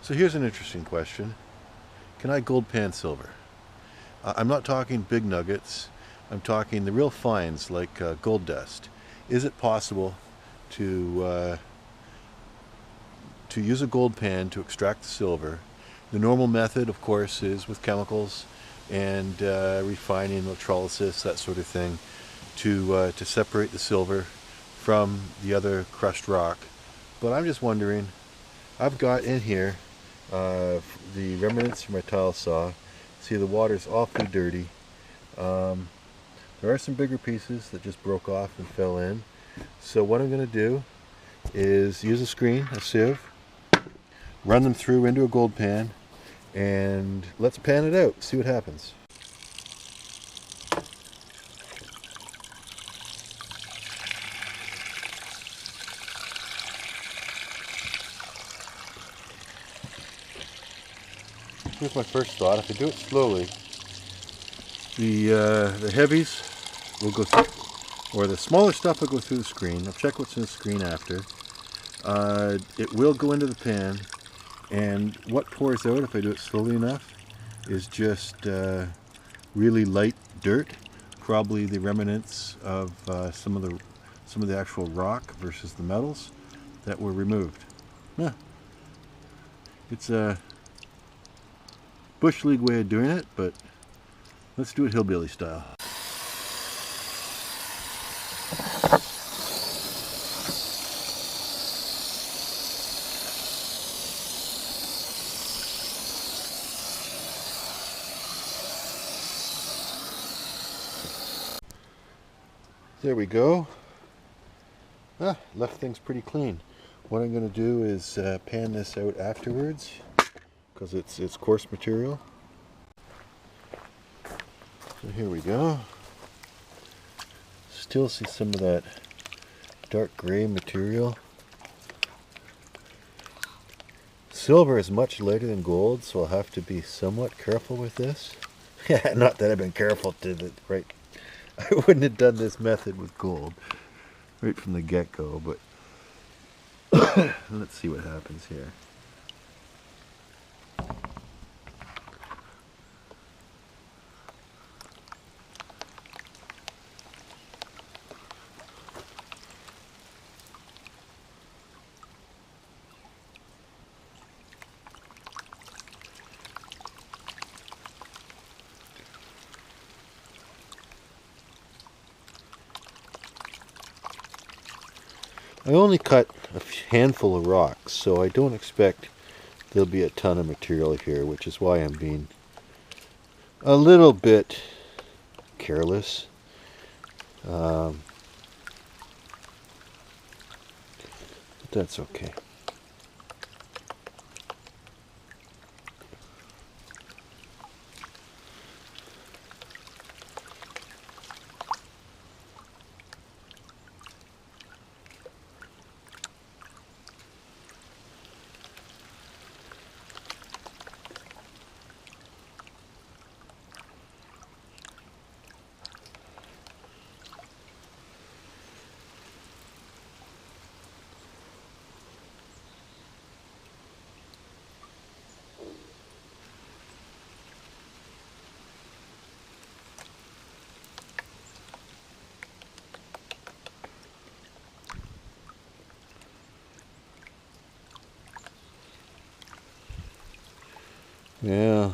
So here's an interesting question. Can I gold pan silver? I'm not talking big nuggets. I'm talking the real finds like gold dust. Is it possible to to use a gold pan to extract the silver? The normal method, of course, is with chemicals and refining, electrolysis, that sort of thing, to separate the silver from the other crushed rock. But I'm just wondering, I've got in here the remnants from my tile saw. See, the water's awfully dirty. There are some bigger pieces that just broke off and fell in. So what I'm going to do is use a screen, a sieve, run them through into a gold pan, and let's pan it out, see what happens. Here's my first thought. If I do it slowly, the heavies will go through, or the smaller stuff will go through the screen. I'll check what's in the screen after. It will go into the pan, and what pours out, if I do it slowly enough, is just really light dirt, probably the remnants of some of the actual rock versus the metals that were removed. Yeah, it's a bush league way of doing it, but let's do it hillbilly style. There we go. Left things pretty clean. What I'm going to do is pan this out afterwards because it's coarse material. So here we go. Still see some of that dark gray material. Silver is much lighter than gold, so I'll have to be somewhat careful with this. Not that I've been careful to the right. I wouldn't have done this method with gold right from the get-go, but let's see what happens here. I only cut a handful of rocks, so I don't expect there'll be a ton of material here, which is why I'm being a little bit careless. But that's okay. Yeah.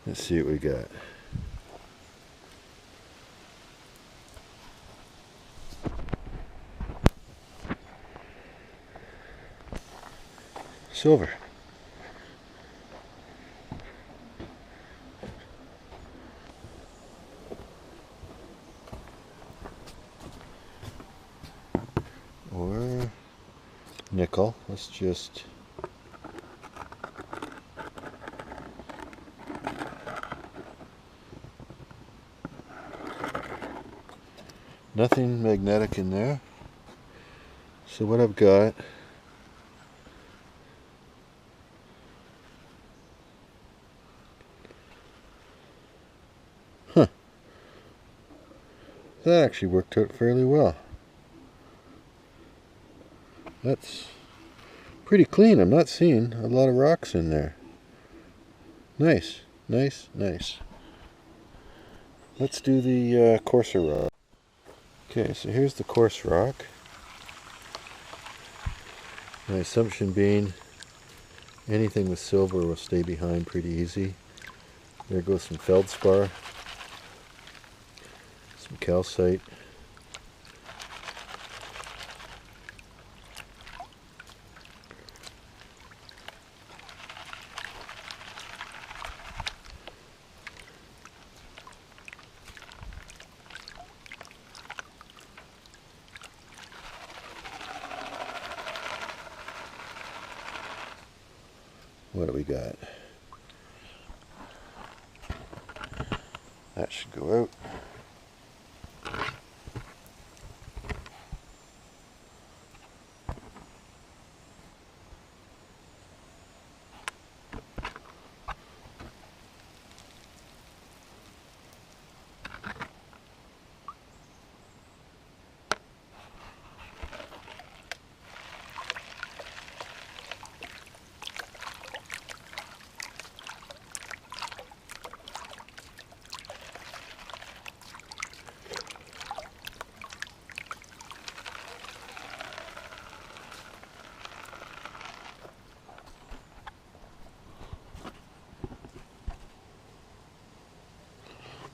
Let's see what we got. Silver. Or nickel. Let's just nothing magnetic in there. So what I've got That actually worked out fairly well. That's pretty clean. I'm not seeing a lot of rocks in there. Nice, nice, nice. Let's do the coarser rock. Okay, so here's the coarse rock. My assumption being anything with silver will stay behind pretty easy. There goes some feldspar, some calcite. What do we got? That should go out.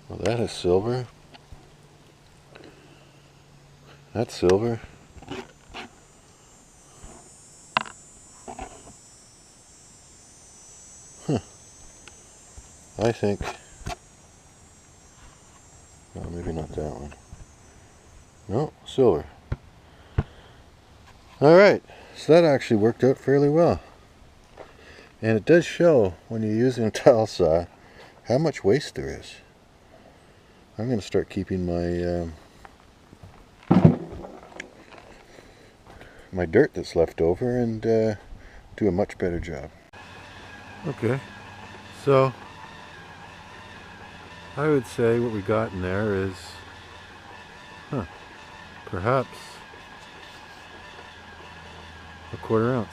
Well, that is silver. That's silver. Huh. I think... No, maybe not that one. No, silver. Alright, so that actually worked out fairly well. And it does show, when you're using a tile saw, how much waste there is. I'm going to start keeping my dirt that's left over and do a much better job. Okay, so I would say what we got in there is, perhaps a 1/4 ounce.